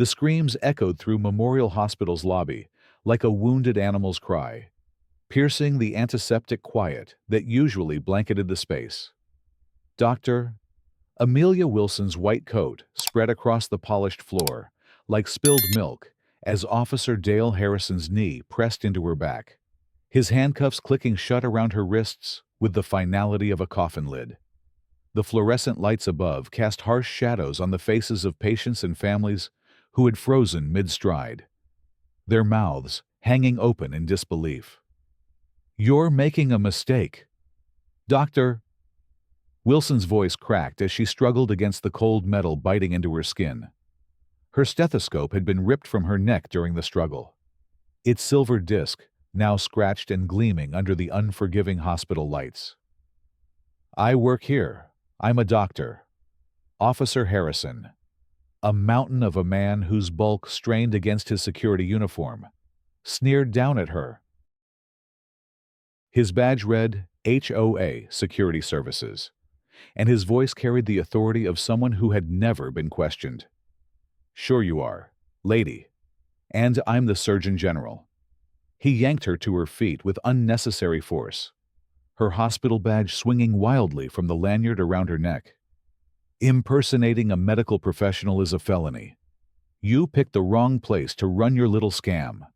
The screams echoed through Memorial Hospital's lobby like a wounded animal's cry, piercing the antiseptic quiet that usually blanketed the space. Dr. Amelia Wilson's white coat spread across the polished floor like spilled milk as Officer Dale Harrison's knee pressed into her back, his handcuffs clicking shut around her wrists with the finality of a coffin lid. The fluorescent lights above cast harsh shadows on the faces of patients and families who had frozen mid-stride, their mouths hanging open in disbelief. "You're making a mistake, Doctor." Wilson's voice cracked as she struggled against the cold metal biting into her skin. Her stethoscope had been ripped from her neck during the struggle, its silver disc now scratched and gleaming under the unforgiving hospital lights. "I work here. I'm a doctor. Officer Harrison." A mountain of a man whose bulk strained against his security uniform, sneered down at her. His badge read HOA Security Services, and his voice carried the authority of someone who had never been questioned. "Sure you are, lady. And I'm the Surgeon General." He yanked her to her feet with unnecessary force, her hospital badge swinging wildly from the lanyard around her neck. "Impersonating a medical professional is a felony. You picked the wrong place to run your little scam."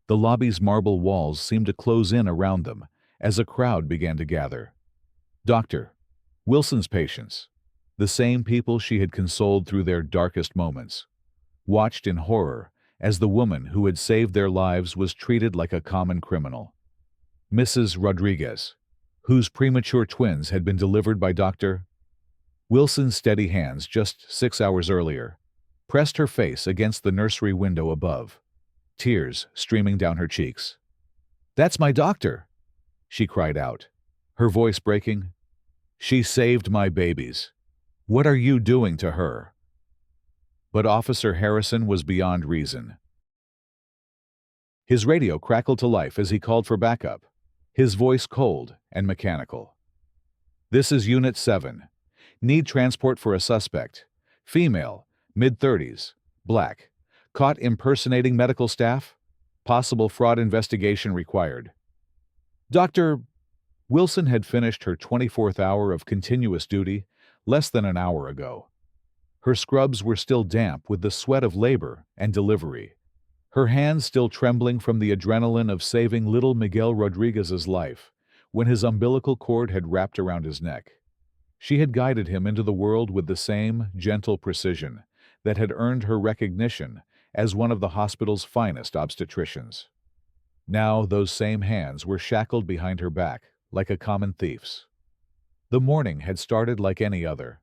The lobby's marble walls seemed to close in around them as a crowd began to gather. Dr. Wilson's patients, the same people she had consoled through their darkest moments, watched in horror as the woman who had saved their lives was treated like a common criminal. Mrs. Rodriguez, whose premature twins had been delivered by Dr. Wilson's steady hands just 6 hours earlier, pressed her face against the nursery window above, tears streaming down her cheeks. "That's my doctor," she cried out, her voice breaking. "She saved my babies. What are you doing to her?" But Officer Harrison was beyond reason. His radio crackled to life as he called for backup, his voice cold and mechanical. "This is Unit 7. Need transport for a suspect. Female, mid-30s, black. Caught impersonating medical staff. Possible fraud investigation required." Dr. Wilson had finished her 24th hour of continuous duty less than an hour ago. Her scrubs were still damp with the sweat of labor and delivery, her hands still trembling from the adrenaline of saving little Miguel Rodriguez's life when his umbilical cord had wrapped around his neck. She had guided him into the world with the same gentle precision that had earned her recognition as one of the hospital's finest obstetricians. Now those same hands were shackled behind her back like a common thief's. The morning had started like any other.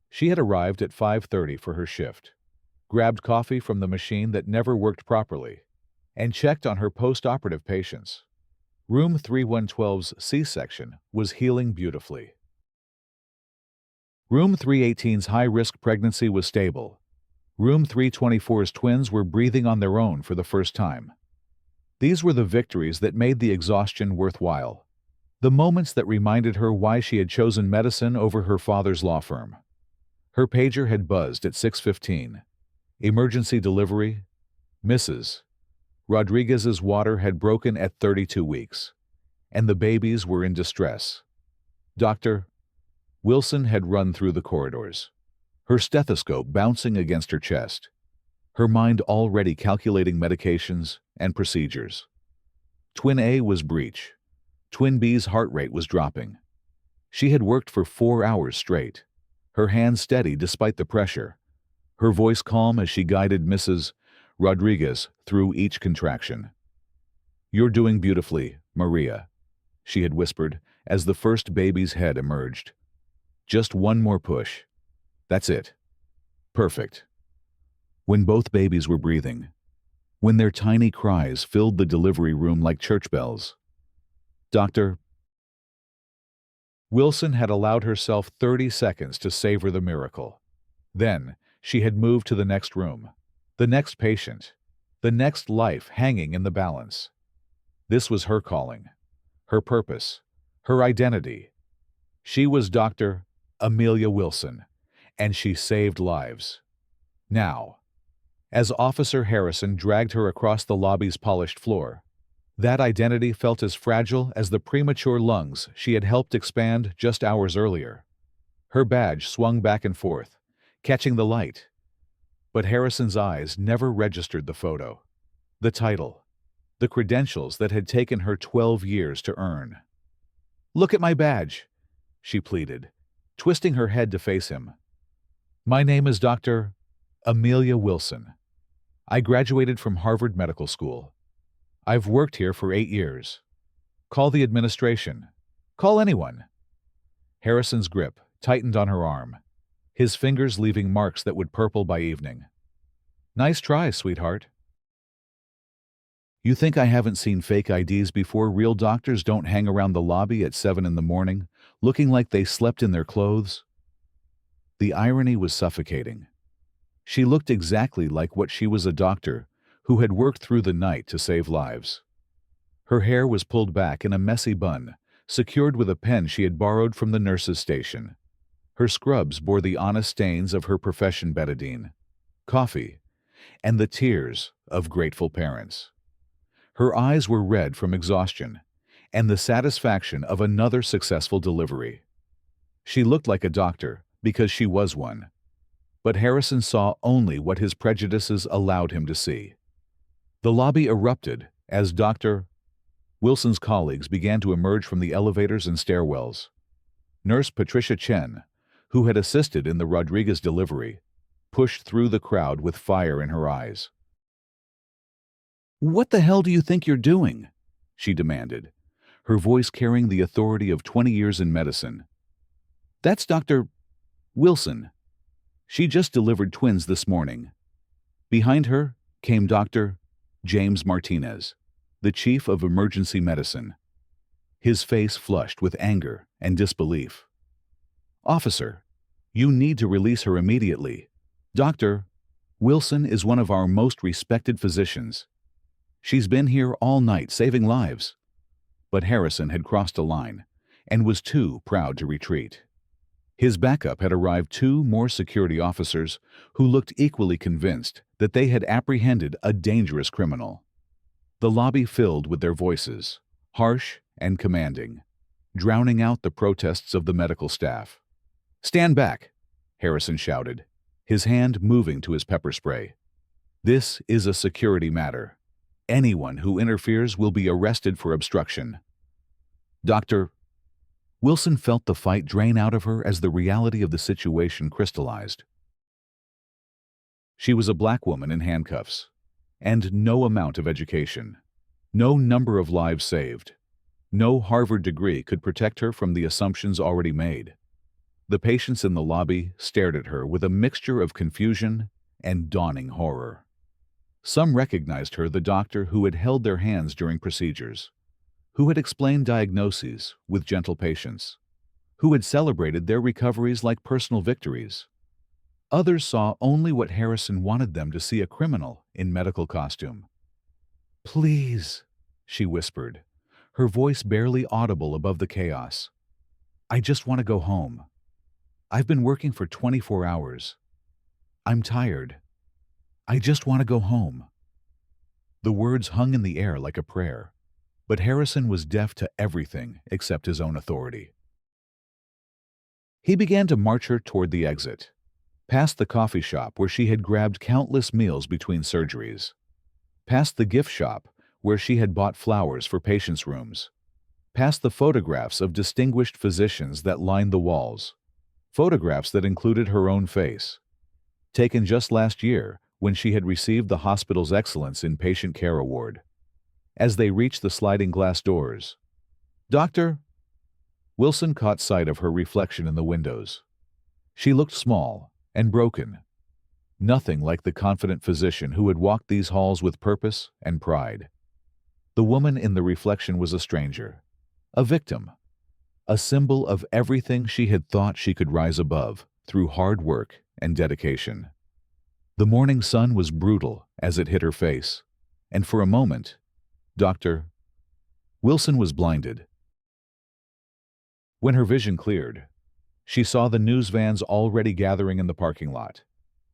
She had arrived at 5:30 for her shift, grabbed coffee from the machine that never worked properly, and checked on her post-operative patients. Room 3112's C-section was healing beautifully. Room 318's high-risk pregnancy was stable. Room 324's twins were breathing on their own for the first time. These were the victories that made the exhaustion worthwhile, the moments that reminded her why she had chosen medicine over her father's law firm. Her pager had buzzed at 6:15. Emergency delivery. Mrs. Rodriguez's water had broken at 32 weeks, and the babies were in distress. Dr. Wilson had run through the corridors, her stethoscope bouncing against her chest, her mind already calculating medications and procedures. Twin A was breech. Twin B's heart rate was dropping. She had worked for 4 hours straight, her hands steady despite the pressure, her voice calm as she guided Mrs. Rodriguez through each contraction. "You're doing beautifully, Maria," she had whispered as the first baby's head emerged. "Just one more push. That's it. Perfect." When both babies were breathing, when their tiny cries filled the delivery room like church bells, Dr. Wilson had allowed herself 30 seconds to savor the miracle. Then she had moved to the next room, the next patient, the next life hanging in the balance. This was her calling, her purpose, her identity. She was Dr. Amelia Wilson, and she saved lives. Now, as Officer Harrison dragged her across the lobby's polished floor. That identity felt as fragile as the premature lungs she had helped expand just hours earlier. Her badge swung back and forth, catching the light. But Harrison's eyes never registered the photo, the title, the credentials that had taken her 12 years to earn. "Look at my badge," she pleaded, twisting her head to face him. "My name is Dr. Amelia Wilson. I graduated from Harvard Medical School. I've worked here for 8 years. Call the administration. Call anyone." Harrison's grip tightened on her arm, his fingers leaving marks that would purple by evening. "Nice try, sweetheart. You think I haven't seen fake IDs before? Real doctors don't hang around the lobby at 7 in the morning, looking like they slept in their clothes." The irony was suffocating. She looked exactly like what she was, a doctor who had worked through the night to save lives. Her hair was pulled back in a messy bun, secured with a pen she had borrowed from the nurse's station. Her scrubs bore the honest stains of her profession: betadine, coffee, and the tears of grateful parents. Her eyes were red from exhaustion and the satisfaction of another successful delivery. She looked like a doctor because she was one. But Harrison saw only what his prejudices allowed him to see. The lobby erupted as Dr. Wilson's colleagues began to emerge from the elevators and stairwells. Nurse Patricia Chen, who had assisted in the Rodriguez delivery, pushed through the crowd with fire in her eyes. "What the hell do you think you're doing?" she demanded, her voice carrying the authority of 20 years in medicine. "That's Dr. Wilson. She just delivered twins this morning." Behind her came Dr. James Martinez, the chief of emergency medicine, his face flushed with anger and disbelief. "Officer, you need to release her immediately. Dr. Wilson is one of our most respected physicians. She's been here all night saving lives." But Harrison had crossed a line and was too proud to retreat. His backup had arrived, 2 more security officers who looked equally convinced that they had apprehended a dangerous criminal. The lobby filled with their voices, harsh and commanding, drowning out the protests of the medical staff. "Stand back," Harrison shouted, his hand moving to his pepper spray. "This is a security matter. Anyone who interferes will be arrested for obstruction." Dr. Wilson felt the fight drain out of her as the reality of the situation crystallized. She was a black woman in handcuffs, and no amount of education, no number of lives saved, no Harvard degree could protect her from the assumptions already made. The patients in the lobby stared at her with a mixture of confusion and dawning horror. Some recognized her, the doctor who had held their hands during procedures, who had explained diagnoses with gentle patience, who had celebrated their recoveries like personal victories. Others saw only what Harrison wanted them to see: a criminal in medical costume. "Please," she whispered, her voice barely audible above the chaos. "I just want to go home. I've been working for 24 hours. I'm tired. I just want to go home." The words hung in the air like a prayer, but Harrison was deaf to everything except his own authority. He began to march her toward the exit, past the coffee shop where she had grabbed countless meals between surgeries, past the gift shop where she had bought flowers for patients' rooms, past the photographs of distinguished physicians that lined the walls, photographs that included her own face, taken just last year when she had received the hospital's Excellence in Patient Care Award. As they reached the sliding glass doors, Dr. Wilson caught sight of her reflection in the windows. She looked small and broken, nothing like the confident physician who had walked these halls with purpose and pride. The woman in the reflection was a stranger, a victim, a symbol of everything she had thought she could rise above through hard work and dedication. The morning sun was brutal as it hit her face, and for a moment, Dr. Wilson was blinded. When her vision cleared, she saw the news vans already gathering in the parking lot,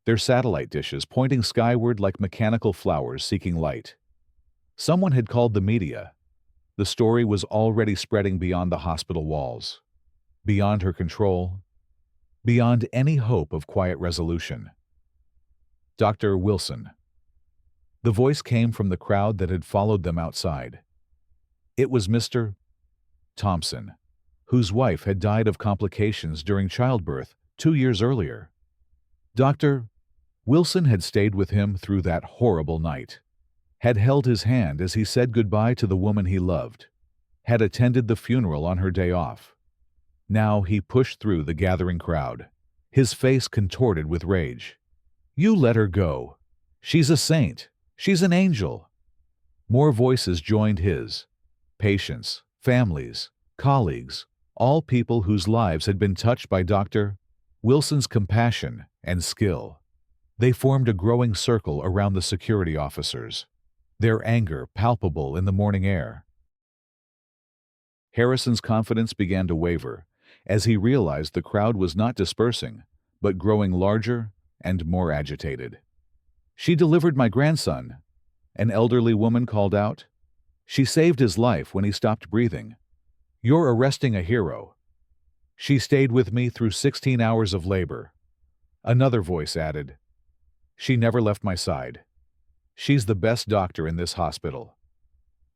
their satellite dishes pointing skyward like mechanical flowers seeking light. Someone had called the media. The story was already spreading beyond the hospital walls, beyond her control, beyond any hope of quiet resolution. Dr. Wilson. The voice came from the crowd that had followed them outside. It was Mr. Thompson, whose wife had died of complications during childbirth 2 years earlier. Dr. Wilson had stayed with him through that horrible night, had held his hand as he said goodbye to the woman he loved, had attended the funeral on her day off. Now he pushed through the gathering crowd, his face contorted with rage. "You let her go. She's a saint. She's an angel." More voices joined his. Patients, families, colleagues, all people whose lives had been touched by Dr. Wilson's compassion and skill. They formed a growing circle around the security officers, their anger palpable in the morning air. Harrison's confidence began to waver as he realized the crowd was not dispersing, but growing larger and more agitated. "She delivered my grandson," an elderly woman called out. "She saved his life when he stopped breathing. You're arresting a hero." "She stayed with me through 16 hours of labor," another voice added. "She never left my side. She's the best doctor in this hospital."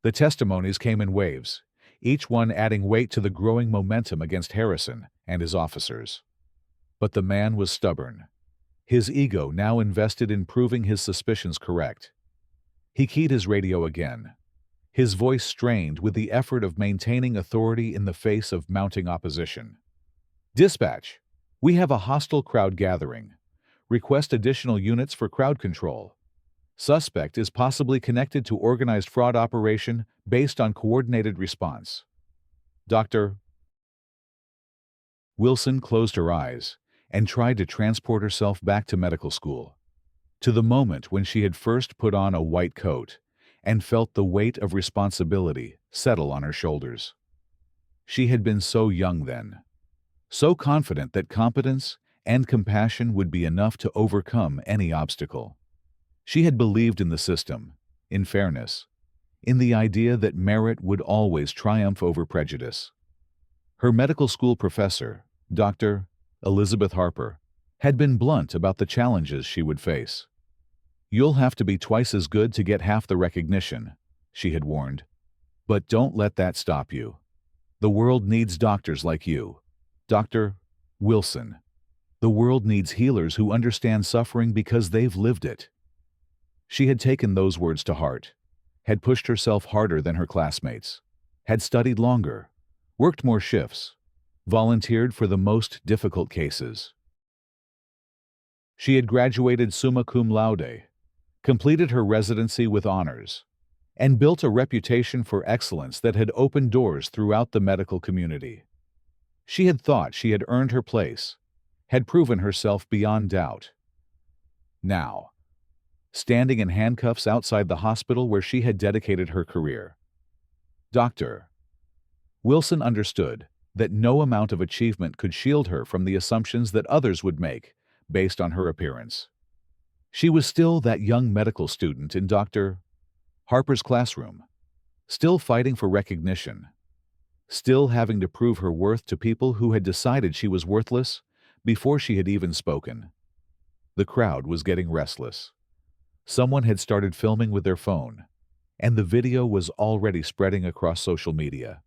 The testimonies came in waves, each one adding weight to the growing momentum against Harrison and his officers. But the man was stubborn, his ego now invested in proving his suspicions correct. He keyed his radio again, his voice strained with the effort of maintaining authority in the face of mounting opposition. "Dispatch, we have a hostile crowd gathering. Request additional units for crowd control. Suspect is possibly connected to organized fraud operation based on coordinated response." Dr. Wilson closed her eyes and tried to transport herself back to medical school, to the moment when she had first put on a white coat and felt the weight of responsibility settle on her shoulders. She had been so young then, so confident that competence and compassion would be enough to overcome any obstacle. She had believed in the system, in fairness, in the idea that merit would always triumph over prejudice. Her medical school professor, Dr. Elizabeth Harper, had been blunt about the challenges she would face. "You'll have to be twice as good to get half the recognition," she had warned. "But don't let that stop you. The world needs doctors like you, Dr. Wilson. The world needs healers who understand suffering because they've lived it." She had taken those words to heart, had pushed herself harder than her classmates, had studied longer, worked more shifts, volunteered for the most difficult cases. She had graduated summa cum laude, completed her residency with honors, and built a reputation for excellence that had opened doors throughout the medical community. She had thought she had earned her place, had proven herself beyond doubt. Now, standing in handcuffs outside the hospital where she had dedicated her career, Dr. Wilson understood that no amount of achievement could shield her from the assumptions that others would make based on her appearance. She was still that young medical student in Dr. Harper's classroom, still fighting for recognition, still having to prove her worth to people who had decided she was worthless before she had even spoken. The crowd was getting restless. Someone had started filming with their phone, and the video was already spreading across social media.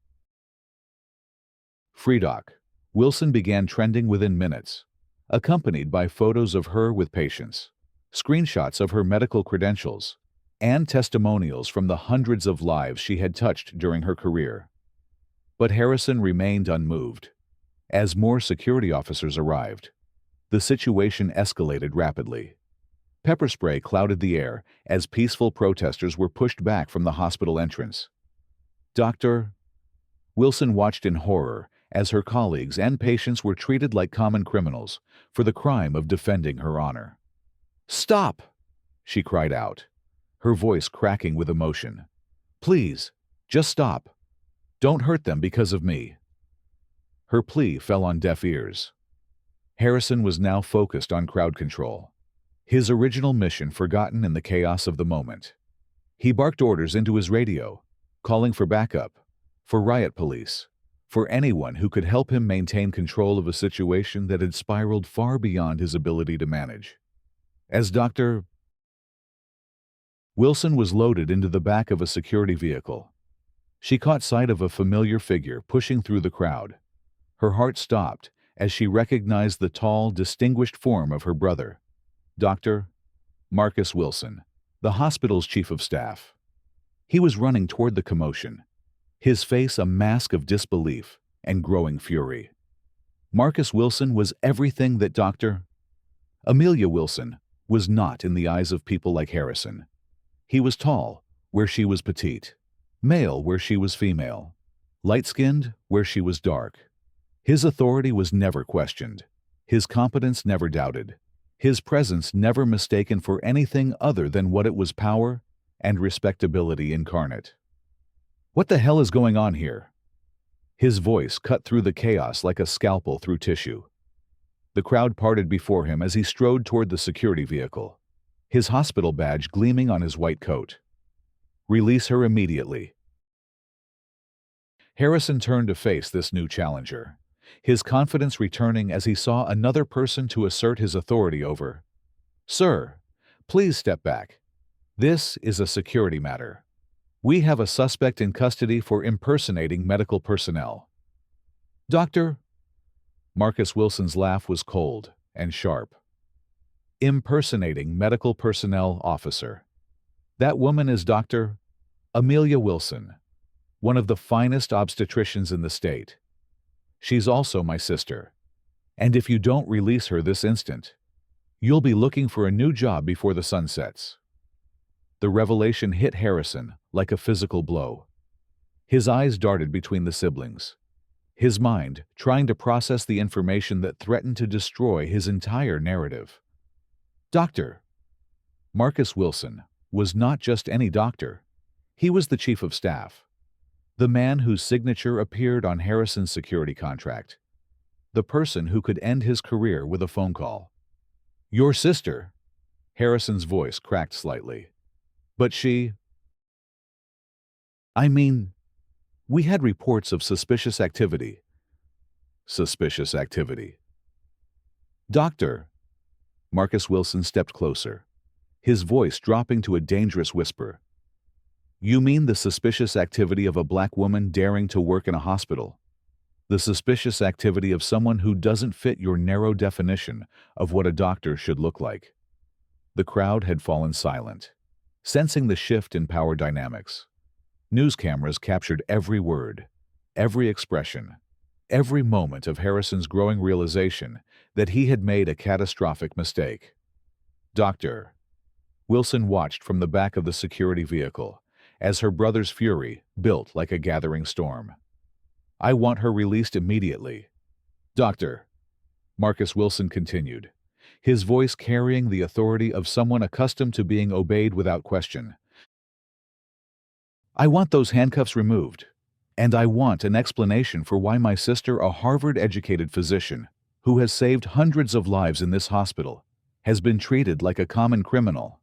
FreeDoc Wilson began trending within minutes, accompanied by photos of her with patients, screenshots of her medical credentials, and testimonials from the hundreds of lives she had touched during her career. But Harrison remained unmoved. As more security officers arrived, the situation escalated rapidly. Pepper spray clouded the air as peaceful protesters were pushed back from the hospital entrance. Dr. Wilson watched in horror as her colleagues and patients were treated like common criminals for the crime of defending her honor. "Stop!" she cried out, her voice cracking with emotion. "Please, just stop. Don't hurt them because of me." Her plea fell on deaf ears. Harrison was now focused on crowd control. his original mission forgotten in the chaos of the moment. He barked orders into his radio, calling for backup, for riot police, for anyone who could help him maintain control of a situation that had spiraled far beyond his ability to manage. As Dr. Wilson was loaded into the back of a security vehicle, she caught sight of a familiar figure pushing through the crowd. Her heart stopped as she recognized the tall, distinguished form of her brother, Dr. Marcus Wilson, the hospital's chief of staff. He was running toward the commotion, his face a mask of disbelief and growing fury. Marcus Wilson was everything that Dr. Amelia Wilson was not in the eyes of people like Harrison. He was tall, where she was petite, male where she was female, light-skinned where she was dark. His authority was never questioned, his competence never doubted, his presence never mistaken for anything other than what it was: power and respectability incarnate. "What the hell is going on here?" His voice cut through the chaos like a scalpel through tissue. The crowd parted before him as he strode toward the security vehicle, his hospital badge gleaming on his white coat. "Release her immediately." Harrison turned to face this new challenger, his confidence returning as he saw another person to assert his authority over. "Sir, please step back. This is a security matter. We have a suspect in custody for impersonating medical personnel." "Doctor?" Marcus Wilson's laugh was cold and sharp. "Impersonating medical personnel, officer. That woman is Dr. Amelia Wilson, one of the finest obstetricians in the state. She's also my sister, and if you don't release her this instant, you'll be looking for a new job before the sun sets." The revelation hit Harrison like a physical blow. His eyes darted between the siblings, his mind trying to process the information that threatened to destroy his entire narrative. Dr. Marcus Wilson was not just any doctor. He was the chief of staff, the man whose signature appeared on Harrison's security contract, the person who could end his career with a phone call. "Your sister?" Harrison's voice cracked slightly. "But she—" "I mean, we had reports of suspicious activity." "Suspicious activity." "Doctor." Marcus Wilson stepped closer, his voice dropping to a dangerous whisper. "You mean the suspicious activity of a black woman daring to work in a hospital? The suspicious activity of someone who doesn't fit your narrow definition of what a doctor should look like?" The crowd had fallen silent, sensing the shift in power dynamics. News cameras captured every word, every expression, every moment of Harrison's growing realization that he had made a catastrophic mistake. "Doctor." Wilson watched from the back of the security vehicle as her brother's fury built like a gathering storm. "I want her released immediately." "Doctor," Marcus Wilson continued, his voice carrying the authority of someone accustomed to being obeyed without question. "I want those handcuffs removed, and I want an explanation for why my sister, a Harvard-educated physician who has saved hundreds of lives in this hospital, has been treated like a common criminal."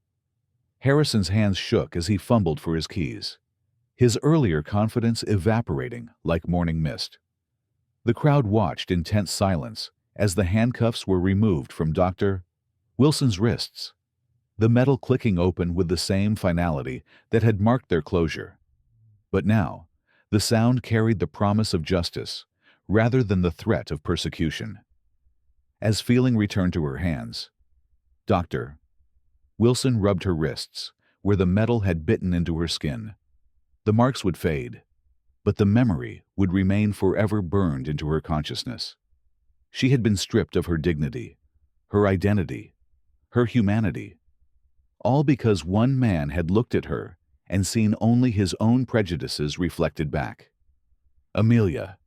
Harrison's hands shook as he fumbled for his keys, his earlier confidence evaporating like morning mist. The crowd watched in tense silence as the handcuffs were removed from Dr. Wilson's wrists, the metal clicking open with the same finality that had marked their closure. But now, the sound carried the promise of justice rather than the threat of persecution. As feeling returned to her hands, Dr. Wilson rubbed her wrists, where the metal had bitten into her skin. The marks would fade, but the memory would remain forever burned into her consciousness. She had been stripped of her dignity, her identity, her humanity, all because one man had looked at her and seen only his own prejudices reflected back. "Amelia."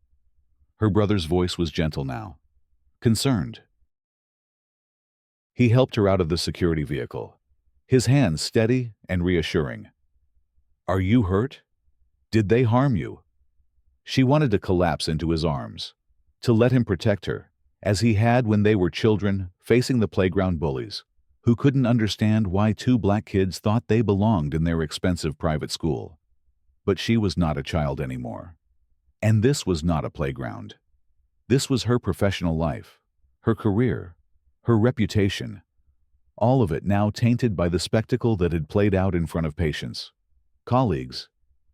Her brother's voice was gentle now, concerned. He helped her out of the security vehicle, his hands steady and reassuring. "Are you hurt? Did they harm you?" She wanted to collapse into his arms, to let him protect her, as he had when they were children facing the playground bullies, who couldn't understand why two black kids thought they belonged in their expensive private school. But she was not a child anymore. And this was not a playground. This was her professional life, her career, her reputation, all of it now tainted by the spectacle that had played out in front of patients, colleagues,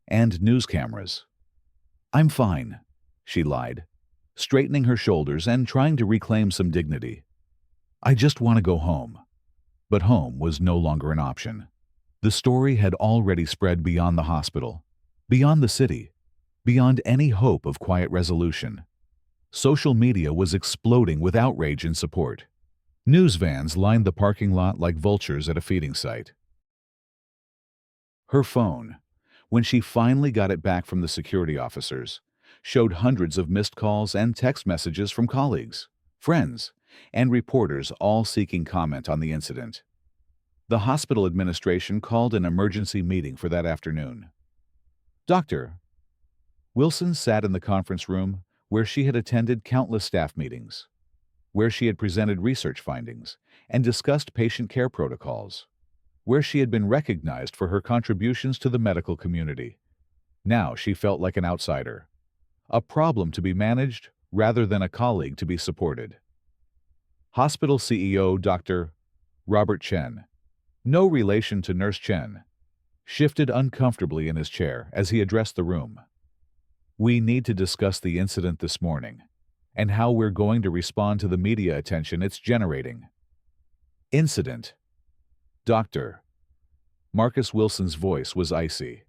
and news cameras. "I'm fine," she lied, straightening her shoulders and trying to reclaim some dignity. "I just want to go home." But home was no longer an option. The story had already spread beyond the hospital, beyond the city, beyond any hope of quiet resolution. Social media was exploding with outrage and support. News vans lined the parking lot like vultures at a feeding site. Her phone, when she finally got it back from the security officers, showed hundreds of missed calls and text messages from colleagues, friends, and reporters all seeking comment on the incident. The hospital administration called an emergency meeting for that afternoon. Dr. Wilson sat in the conference room where she had attended countless staff meetings, where she had presented research findings and discussed patient care protocols, where she had been recognized for her contributions to the medical community. Now she felt like an outsider, a problem to be managed rather than a colleague to be supported. Hospital CEO Dr. Robert Chen, no relation to Nurse Chen, shifted uncomfortably in his chair as he addressed the room. "We need to discuss the incident this morning and how we're going to respond to the media attention it's generating." Incident. Dr. Marcus Wilson's voice was icy.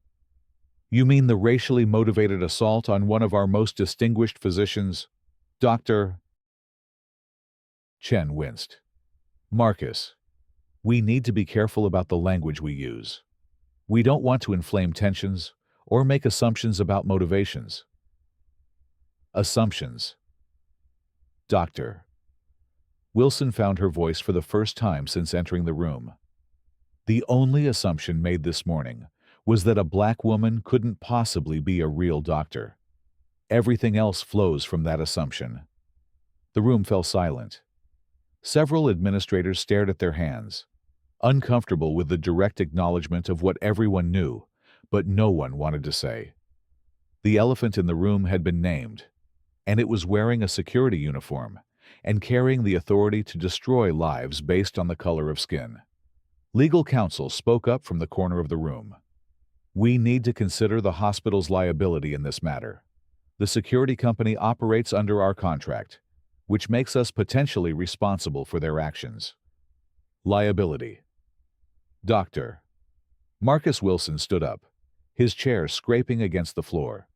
"You mean the racially motivated assault on one of our most distinguished physicians, Dr. Chen winced. "Marcus, we need to be careful about the language we use. We don't want to inflame tensions or make assumptions about motivations." Assumptions. Dr. Wilson found her voice for the first time since entering the room. The only assumption made this morning was that a black woman couldn't possibly be a real doctor. Everything else flows from that assumption. The room fell silent. Several administrators stared at their hands, uncomfortable with the direct acknowledgement of what everyone knew, but no one wanted to say. The elephant in the room had been named, and it was wearing a security uniform and carrying the authority to destroy lives based on the color of skin. Legal counsel spoke up from the corner of the room. "We need to consider the hospital's liability in this matter. The security company operates under our contract, which makes us potentially responsible for their actions." Liability. Dr. Marcus Wilson stood up, his chair scraping against the floor.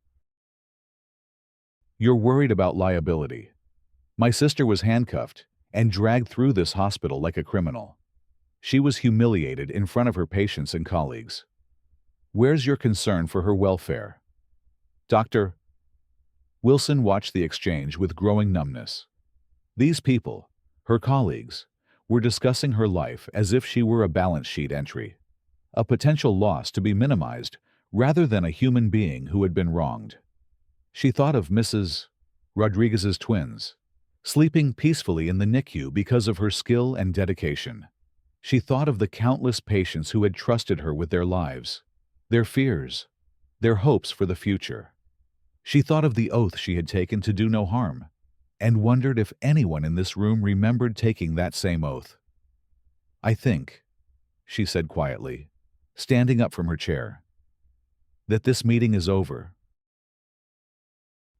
"You're worried about liability. My sister was handcuffed and dragged through this hospital like a criminal. She was humiliated in front of her patients and colleagues. Where's your concern for her welfare?" Dr. Wilson watched the exchange with growing numbness. These people, her colleagues, were discussing her life as if she were a balance sheet entry, a potential loss to be minimized rather than a human being who had been wronged. She thought of Mrs. Rodriguez's twins, sleeping peacefully in the NICU because of her skill and dedication. She thought of the countless patients who had trusted her with their lives, their fears, their hopes for the future. She thought of the oath she had taken to do no harm, and wondered if anyone in this room remembered taking that same oath. "I think," she said quietly, standing up from her chair, "that this meeting is over."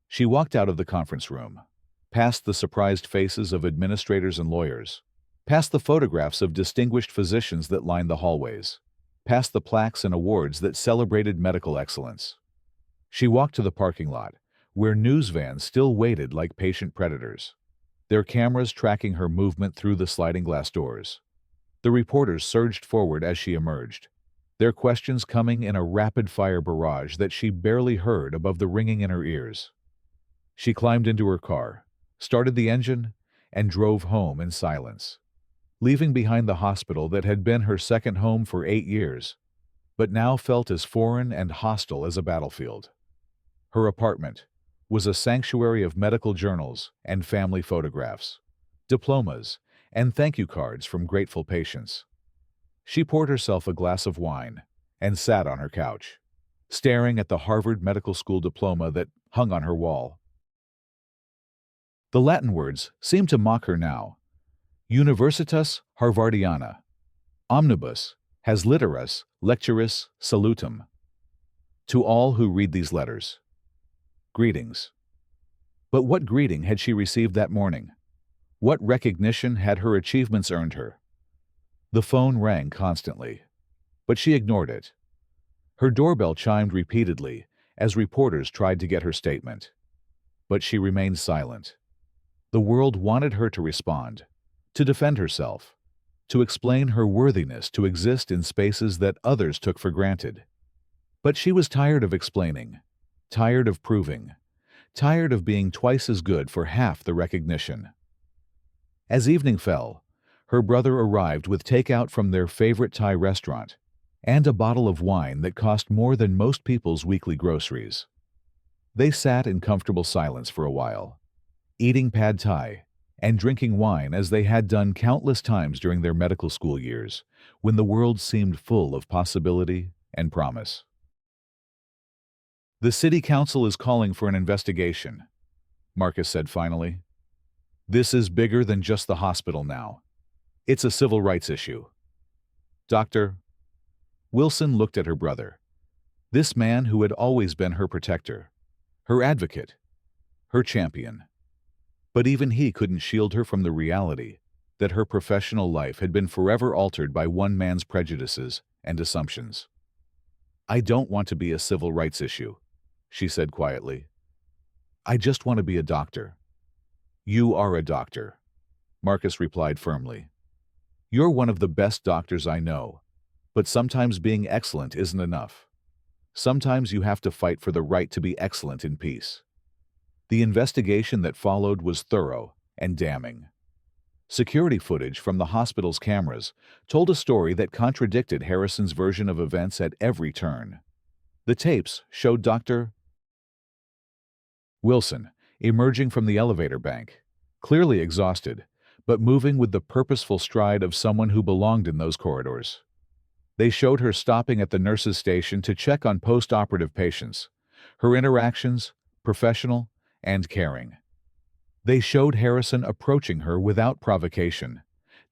She walked out of the conference room, past the surprised faces of administrators and lawyers, past the photographs of distinguished physicians that lined the hallways, past the plaques and awards that celebrated medical excellence. She walked to the parking lot, where news vans still waited like patient predators, their cameras tracking her movement through the sliding glass doors. The reporters surged forward as she emerged, their questions coming in a rapid-fire barrage that she barely heard above the ringing in her ears. She climbed into her car, started the engine, and drove home in silence, leaving behind the hospital that had been her second home for 8 years, but now felt as foreign and hostile as a battlefield. Her apartment was a sanctuary of medical journals and family photographs, diplomas, and thank you cards from grateful patients. She poured herself a glass of wine and sat on her couch, staring at the Harvard Medical School diploma that hung on her wall. The Latin words seemed to mock her now. Universitas Harvardiana. Omnibus has literas lecturis salutum. To all who read these letters. Greetings. But what greeting had she received that morning? What recognition had her achievements earned her? The phone rang constantly, but she ignored it. Her doorbell chimed repeatedly as reporters tried to get her statement. But she remained silent. The world wanted her to respond, to defend herself, to explain her worthiness to exist in spaces that others took for granted. But she was tired of explaining, tired of proving, tired of being twice as good for half the recognition. As evening fell, her brother arrived with takeout from their favorite Thai restaurant and a bottle of wine that cost more than most people's weekly groceries. They sat in comfortable silence for a while, eating pad thai and drinking wine as they had done countless times during their medical school years, when the world seemed full of possibility and promise. "The city council is calling for an investigation," Marcus said finally. "This is bigger than just the hospital now. It's a civil rights issue." Dr. Wilson looked at her brother, this man who had always been her protector, her advocate, her champion. But even he couldn't shield her from the reality that her professional life had been forever altered by one man's prejudices and assumptions. "I don't want to be a civil rights issue," she said quietly. "I just want to be a doctor." "You are a doctor," Marcus replied firmly. "You're one of the best doctors I know, but sometimes being excellent isn't enough. Sometimes you have to fight for the right to be excellent in peace." The investigation that followed was thorough and damning. Security footage from the hospital's cameras told a story that contradicted Harrison's version of events at every turn. The tapes showed Dr. Wilson emerging from the elevator bank, clearly exhausted, but moving with the purposeful stride of someone who belonged in those corridors. They showed her stopping at the nurse's station to check on post-operative patients, her interactions, professional and caring. They showed Harrison approaching her without provocation,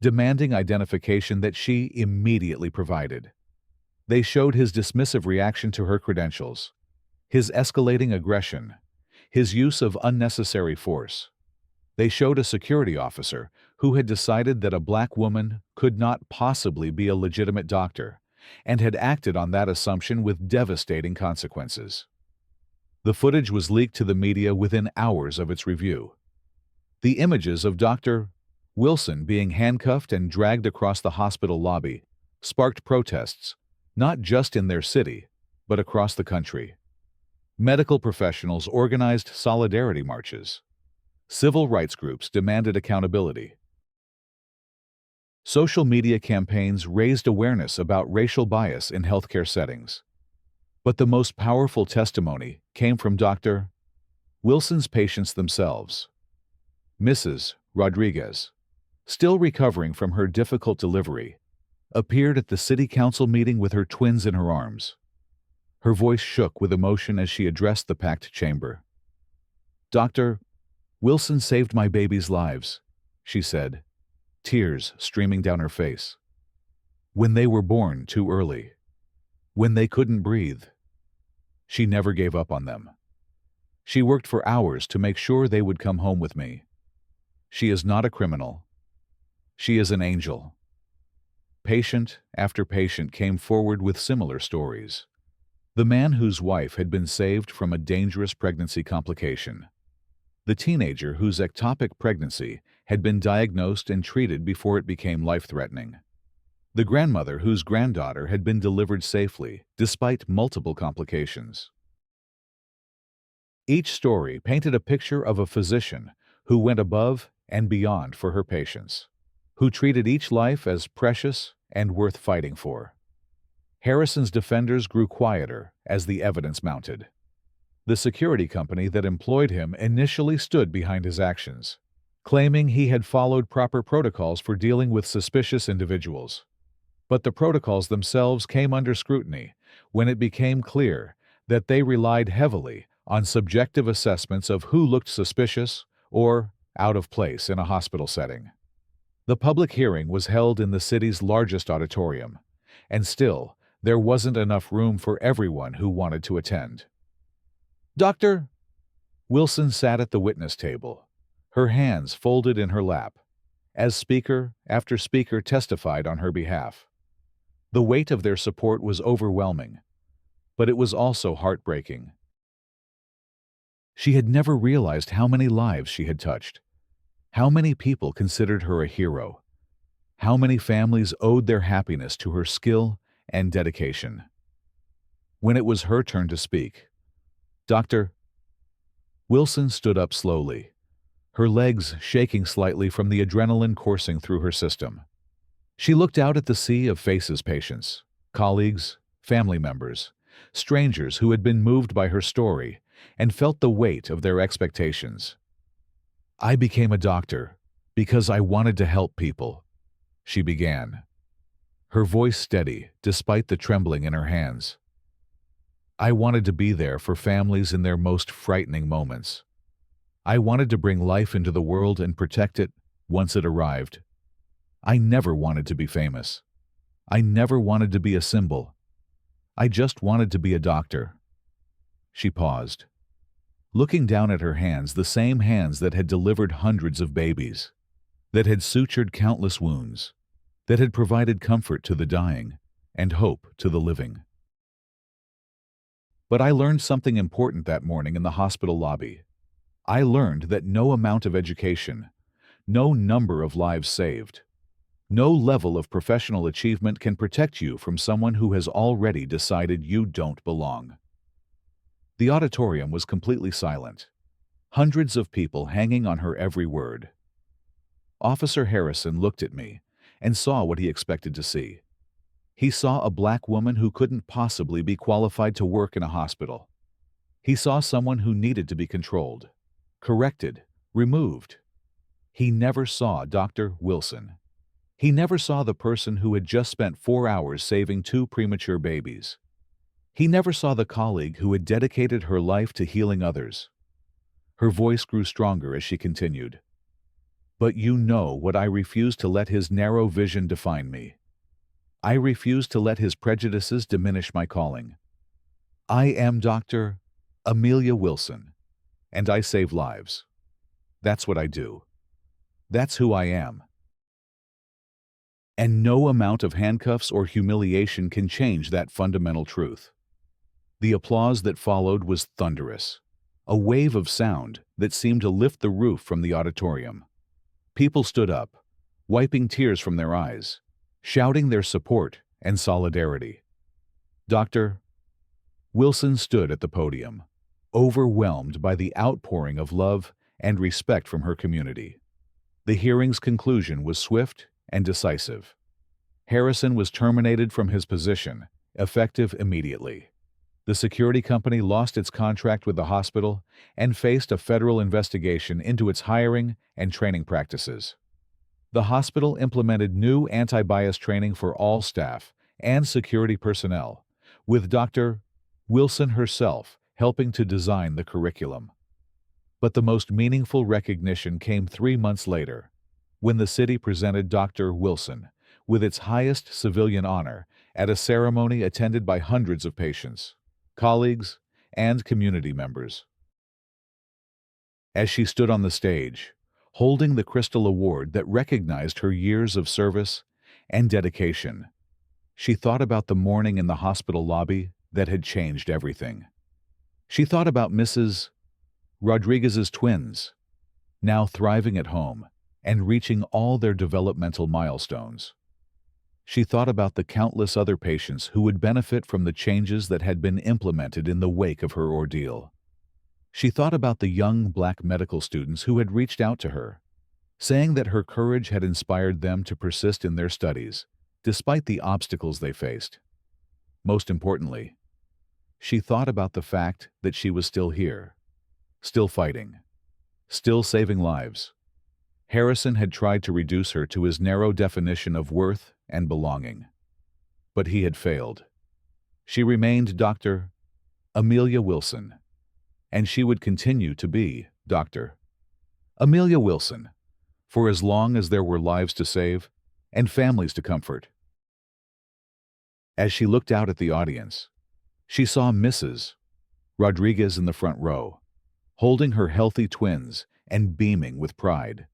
demanding identification that she immediately provided. They showed his dismissive reaction to her credentials, his escalating aggression, his use of unnecessary force. They showed a security officer who had decided that a black woman could not possibly be a legitimate doctor and had acted on that assumption with devastating consequences. The footage was leaked to the media within hours of its review. The images of Dr. Wilson being handcuffed and dragged across the hospital lobby sparked protests, not just in their city, but across the country. Medical professionals organized solidarity marches. Civil rights groups demanded accountability. Social media campaigns raised awareness about racial bias in healthcare settings. But the most powerful testimony came from Dr. Wilson's patients themselves. Mrs. Rodriguez, still recovering from her difficult delivery, appeared at the city council meeting with her twins in her arms. Her voice shook with emotion as she addressed the packed chamber. "Dr. Wilson saved my babies' lives," she said, tears streaming down her face. "When they were born too early, when they couldn't breathe, she never gave up on them. She worked for hours to make sure they would come home with me. She is not a criminal. She is an angel." Patient after patient came forward with similar stories. The man whose wife had been saved from a dangerous pregnancy complication. The teenager whose ectopic pregnancy had been diagnosed and treated before it became life-threatening. The grandmother whose granddaughter had been delivered safely, despite multiple complications. Each story painted a picture of a physician who went above and beyond for her patients, who treated each life as precious and worth fighting for. Harrison's defenders grew quieter as the evidence mounted. The security company that employed him initially stood behind his actions, claiming he had followed proper protocols for dealing with suspicious individuals. But the protocols themselves came under scrutiny when it became clear that they relied heavily on subjective assessments of who looked suspicious or out of place in a hospital setting. The public hearing was held in the city's largest auditorium, and still, there wasn't enough room for everyone who wanted to attend. Dr. Wilson sat at the witness table, her hands folded in her lap, as speaker after speaker testified on her behalf. The weight of their support was overwhelming, but it was also heartbreaking. She had never realized how many lives she had touched, how many people considered her a hero, how many families owed their happiness to her skill and dedication. When it was her turn to speak, Dr. Wilson stood up slowly, her legs shaking slightly from the adrenaline coursing through her system. She looked out at the sea of faces: patients, colleagues, family members, strangers who had been moved by her story and felt the weight of their expectations. "I became a doctor because I wanted to help people," she began, her voice steady despite the trembling in her hands. "I wanted to be there for families in their most frightening moments. I wanted to bring life into the world and protect it once it arrived. I never wanted to be famous. I never wanted to be a symbol. I just wanted to be a doctor." She paused, looking down at her hands, the same hands that had delivered hundreds of babies, that had sutured countless wounds, that had provided comfort to the dying and hope to the living. But I learned something important that morning in the hospital lobby. I learned that no amount of education, no number of lives saved, no level of professional achievement can protect you from someone who has already decided you don't belong. The auditorium was completely silent, hundreds of people hanging on her every word. Officer Harrison looked at me and saw what he expected to see. He saw a black woman who couldn't possibly be qualified to work in a hospital. He saw someone who needed to be controlled, corrected, removed. He never saw Dr. Wilson. He never saw the person who had just spent 4 hours saving 2 premature babies. He never saw the colleague who had dedicated her life to healing others. Her voice grew stronger as she continued. "But you know what I refuse to let his narrow vision define me. I refuse to let his prejudices diminish my calling. I am Dr. Amelia Wilson, and I save lives. That's what I do. That's who I am. And no amount of handcuffs or humiliation can change that fundamental truth." The applause that followed was thunderous, a wave of sound that seemed to lift the roof from the auditorium. People stood up, wiping tears from their eyes, shouting their support and solidarity. Dr. Wilson stood at the podium, overwhelmed by the outpouring of love and respect from her community. The hearing's conclusion was swift and decisive. Harrison was terminated from his position, effective immediately. The security company lost its contract with the hospital and faced a federal investigation into its hiring and training practices. The hospital implemented new anti-bias training for all staff and security personnel, with Dr. Wilson herself helping to design the curriculum. But the most meaningful recognition came 3 months later, when the city presented Dr. Wilson with its highest civilian honor at a ceremony attended by hundreds of patients, colleagues, and community members. As she stood on the stage, holding the crystal award that recognized her years of service and dedication, she thought about the morning in the hospital lobby that had changed everything. She thought about Mrs. Rodriguez's twins, now thriving at home and reaching all their developmental milestones. She thought about the countless other patients who would benefit from the changes that had been implemented in the wake of her ordeal. She thought about the young black medical students who had reached out to her, saying that her courage had inspired them to persist in their studies, despite the obstacles they faced. Most importantly, she thought about the fact that she was still here, still fighting, still saving lives, Harrison had tried to reduce her to his narrow definition of worth and belonging. But he had failed. She remained Dr. Amelia Wilson, and she would continue to be Dr. Amelia Wilson for as long as there were lives to save and families to comfort. As she looked out at the audience, she saw Mrs. Rodriguez in the front row, holding her healthy twins and beaming with pride.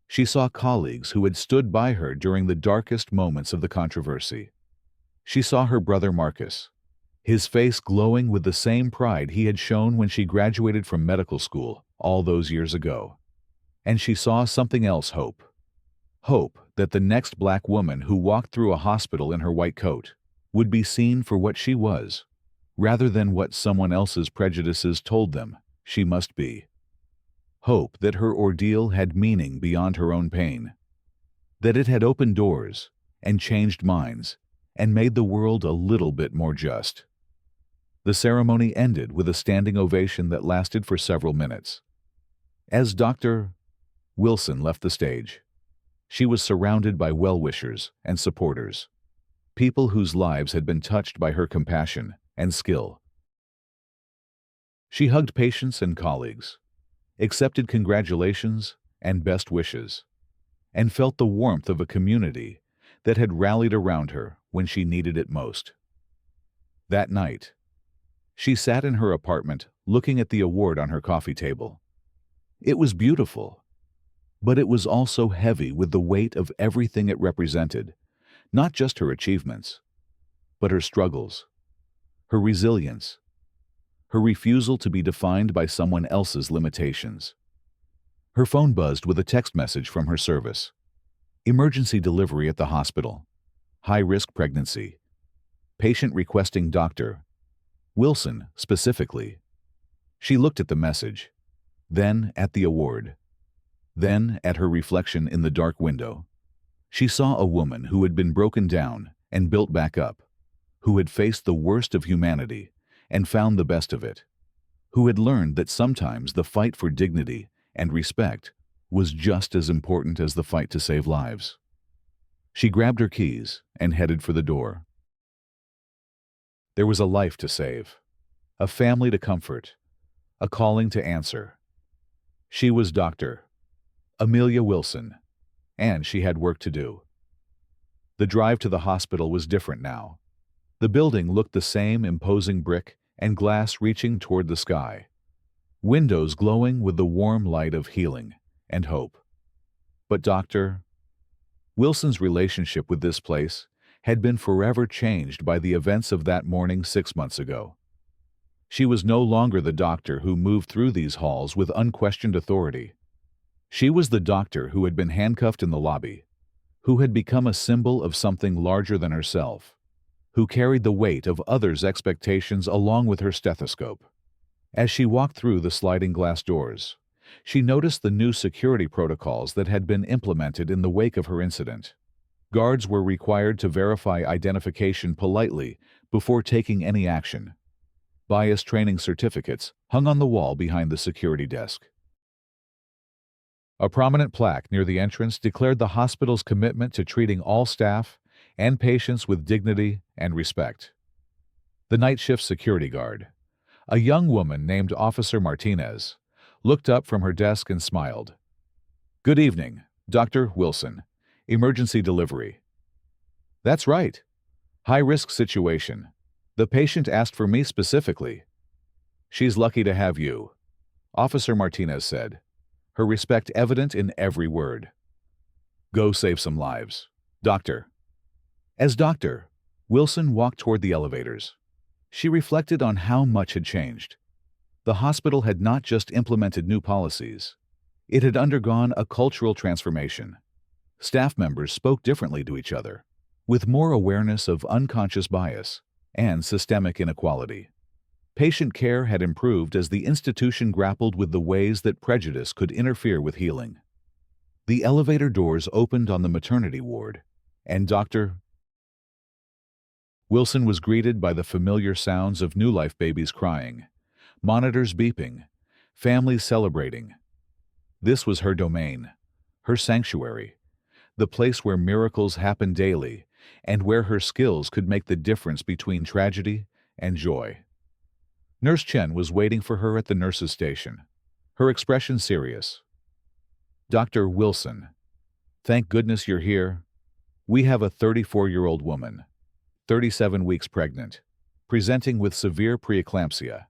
She saw colleagues who had stood by her during the darkest moments of the controversy. She saw her brother Marcus, his face glowing with the same pride he had shown when she graduated from medical school all those years ago. And she saw something else, hope. Hope that the next black woman who walked through a hospital in her white coat would be seen for what she was, rather than what someone else's prejudices told them she must be. Hope that her ordeal had meaning beyond her own pain, that it had opened doors and changed minds and made the world a little bit more just. The ceremony ended with a standing ovation that lasted for several minutes. As Dr. Wilson left the stage, she was surrounded by well-wishers and supporters, people whose lives had been touched by her compassion and skill. She hugged patients and colleagues, accepted congratulations and best wishes, and felt the warmth of a community that had rallied around her when she needed it most. That night, she sat in her apartment looking at the award on her coffee table. It was beautiful, but it was also heavy with the weight of everything it represented, not just her achievements, but her struggles, her resilience, her refusal to be defined by someone else's limitations. Her phone buzzed with a text message from her service. Emergency delivery at the hospital. High-risk pregnancy. Patient requesting Dr. Wilson specifically. She looked at the message, then at the award, then at her reflection in the dark window. She saw a woman who had been broken down and built back up, who had faced the worst of humanity and found the best of it, who had learned that sometimes the fight for dignity and respect was just as important as the fight to save lives. She grabbed her keys and headed for the door. There was a life to save, a family to comfort, a calling to answer. She was Dr. Amelia Wilson, and she had work to do. The drive to the hospital was different now. The building looked the same, imposing brick and glass reaching toward the sky, windows glowing with the warm light of healing and hope. But Dr. Wilson's relationship with this place had been forever changed by the events of that morning 6 months ago. She was no longer the doctor who moved through these halls with unquestioned authority. She was the doctor who had been handcuffed in the lobby, who had become a symbol of something larger than herself, who carried the weight of others' expectations along with her stethoscope. As she walked through the sliding glass doors, she noticed the new security protocols that had been implemented in the wake of her incident. Guards were required to verify identification politely before taking any action. Bias training certificates hung on the wall behind the security desk. A prominent plaque near the entrance declared the hospital's commitment to treating all staff and patients with dignity and respect. The night shift security guard, a young woman named Officer Martinez, looked up from her desk and smiled. "Good evening, Dr. Wilson. Emergency delivery." "That's right. High-risk situation. The patient asked for me specifically." "She's lucky to have you," Officer Martinez said, her respect evident in every word. "Go save some lives, Doctor." As Dr. Wilson walked toward the elevators, she reflected on how much had changed. The hospital had not just implemented new policies, it had undergone a cultural transformation. Staff members spoke differently to each other, with more awareness of unconscious bias and systemic inequality. Patient care had improved as the institution grappled with the ways that prejudice could interfere with healing. The elevator doors opened on the maternity ward, and Dr. Wilson was greeted by the familiar sounds of new-life babies crying, monitors beeping, families celebrating. This was her domain, her sanctuary, the place where miracles happen daily and where her skills could make the difference between tragedy and joy. Nurse Chen was waiting for her at the nurse's station, her expression serious. "Dr. Wilson, thank goodness you're here. We have a 34-year-old woman, 37 weeks pregnant, presenting with severe preeclampsia.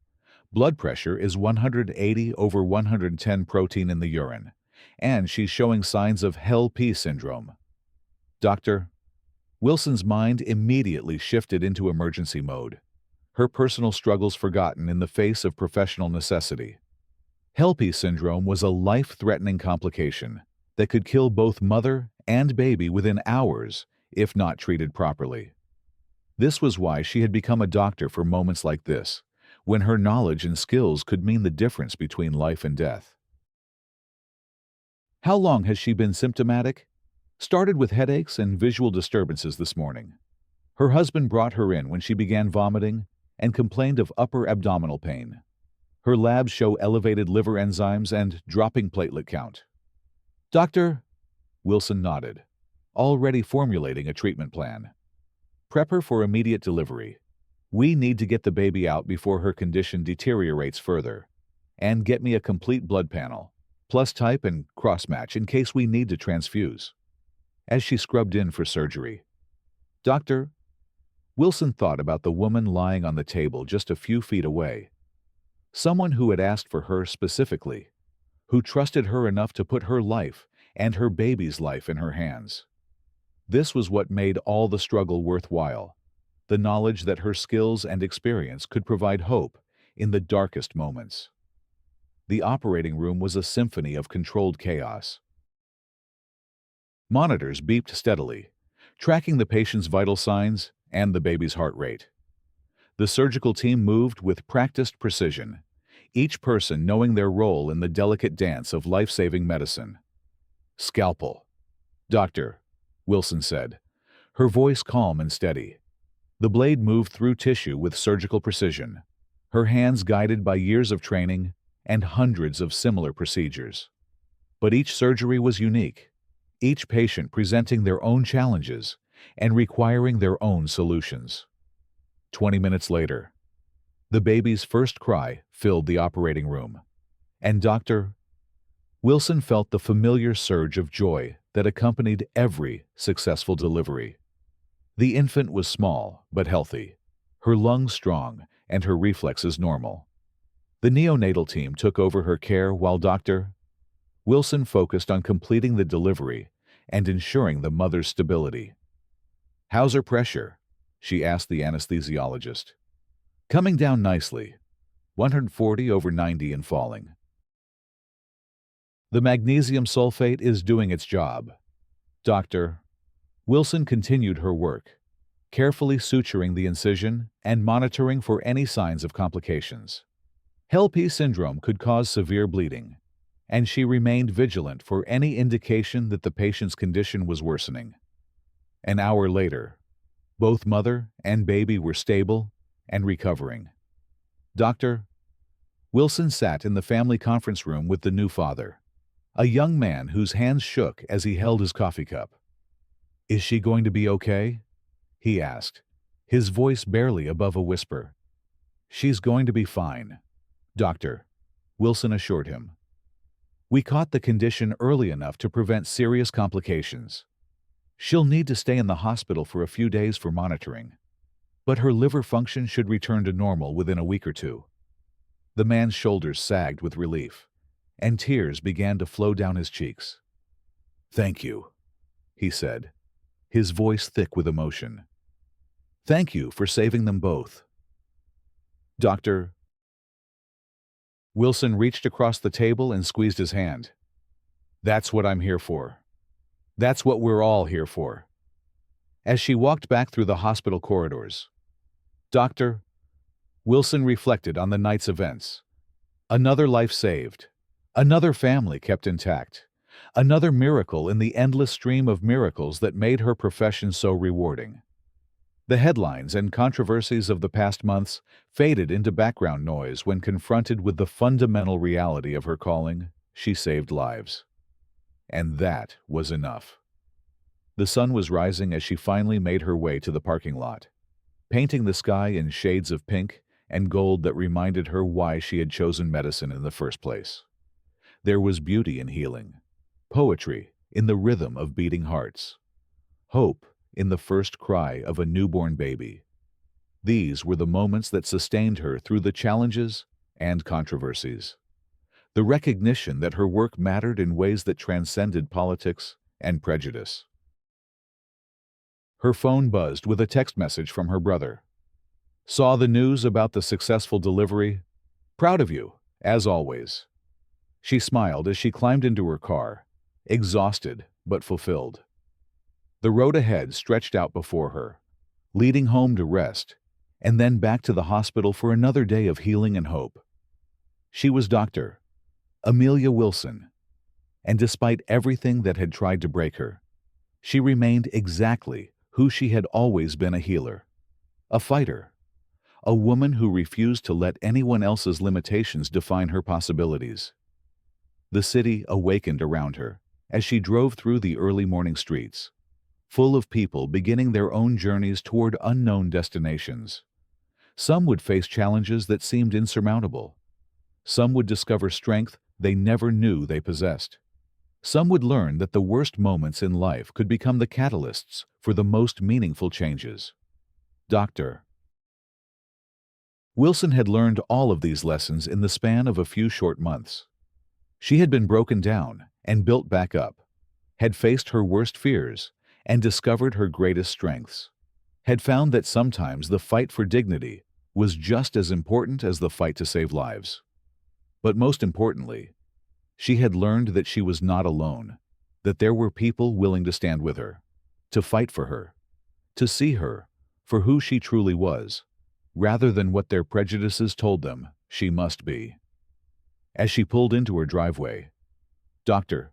Blood pressure is 180/110 protein in the urine, and she's showing signs of HELP syndrome." Dr. Wilson's mind immediately shifted into emergency mode, her personal struggles forgotten in the face of professional necessity. HELP syndrome was a life-threatening complication that could kill both mother and baby within hours if not treated properly. This was why she had become a doctor for moments like this, when her knowledge and skills could mean the difference between life and death. How long has she been symptomatic? Started with headaches and visual disturbances this morning. Her husband brought her in when she began vomiting and complained of upper abdominal pain. Her labs show elevated liver enzymes and dropping platelet count. Dr. Wilson nodded, already formulating a treatment plan. Prep her for immediate delivery. We need to get the baby out before her condition deteriorates further. And get me a complete blood panel, plus type and cross-match in case we need to transfuse. As she scrubbed in for surgery, Dr. Wilson thought about the woman lying on the table just a few feet away. Someone who had asked for her specifically, who trusted her enough to put her life and her baby's life in her hands. This was what made all the struggle worthwhile, the knowledge that her skills and experience could provide hope in the darkest moments. The operating room was a symphony of controlled chaos. Monitors beeped steadily, tracking the patient's vital signs and the baby's heart rate. The surgical team moved with practiced precision, each person knowing their role in the delicate dance of life-saving medicine. "Scalpel," Dr. Wilson said, her voice calm and steady. The blade moved through tissue with surgical precision, her hands guided by years of training and hundreds of similar procedures. But each surgery was unique, each patient presenting their own challenges and requiring their own solutions. 20 minutes later, the baby's first cry filled the operating room, and Dr. Wilson felt the familiar surge of joy that accompanied every successful delivery. The infant was small but healthy, her lungs strong and her reflexes normal. The neonatal team took over her care while Dr. Wilson focused on completing the delivery and ensuring the mother's stability. "How's her pressure?" she asked the anesthesiologist. "Coming down nicely, 140/90 and falling." "The magnesium sulfate is doing its job." Dr. Wilson continued her work, carefully suturing the incision and monitoring for any signs of complications. HELP syndrome could cause severe bleeding, and she remained vigilant for any indication that the patient's condition was worsening. An hour later, both mother and baby were stable and recovering. Dr. Wilson sat in the family conference room with the new father, a young man whose hands shook as he held his coffee cup. "Is she going to be okay?" he asked, his voice barely above a whisper. "She's going to be fine," Dr. Wilson assured him. "We caught the condition early enough to prevent serious complications. She'll need to stay in the hospital for a few days for monitoring, but her liver function should return to normal within a week or two." The man's shoulders sagged with relief, and tears began to flow down his cheeks. "Thank you," he said, his voice thick with emotion. "Thank you for saving them both." Dr. Wilson reached across the table and squeezed his hand. "That's what I'm here for. That's what we're all here for." As she walked back through the hospital corridors, Dr. Wilson reflected on the night's events. Another life saved, another family kept intact, another miracle in the endless stream of miracles that made her profession so rewarding. The headlines and controversies of the past months faded into background noise when confronted with the fundamental reality of her calling: she saved lives. and that was enough. The sun was rising as she finally made her way to the parking lot, painting the sky in shades of pink and gold that reminded her why she had chosen medicine in the first place. There was beauty in healing, poetry in the rhythm of beating hearts, hope in the first cry of a newborn baby. These were the moments that sustained her through the challenges and controversies. The recognition that her work mattered in ways that transcended politics and prejudice. Her phone buzzed with a text message from her brother. Saw the news about the successful delivery? Proud of you, as always. She smiled as she climbed into her car, exhausted but fulfilled. The road ahead stretched out before her, leading home to rest, and then back to the hospital for another day of healing and hope. She was Dr. Amelia Wilson, and despite everything that had tried to break her, she remained exactly who she had always been: a healer, a fighter, a woman who refused to let anyone else's limitations define her possibilities. The city awakened around her as she drove through the early morning streets, full of people beginning their own journeys toward unknown destinations. Some would face challenges that seemed insurmountable. Some would discover strength they never knew they possessed. Some would learn that the worst moments in life could become the catalysts for the most meaningful changes. Dr. Wilson had learned all of these lessons in the span of a few short months. She had been broken down and built back up, had faced her worst fears and discovered her greatest strengths, had found that sometimes the fight for dignity was just as important as the fight to save lives. But most importantly, she had learned that she was not alone, that there were people willing to stand with her, to fight for her, to see her for who she truly was, rather than what their prejudices told them she must be. As she pulled into her driveway, Dr.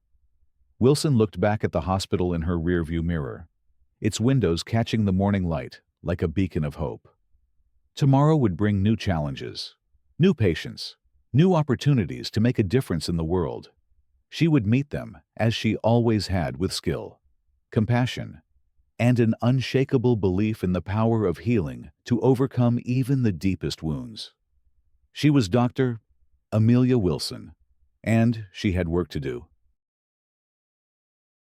Wilson looked back at the hospital in her rearview mirror, its windows catching the morning light like a beacon of hope. Tomorrow would bring new challenges, new patients, new opportunities to make a difference in the world. She would meet them, as she always had, with skill, compassion, and an unshakable belief in the power of healing to overcome even the deepest wounds. She was Dr. Amelia Wilson, and she had work to do.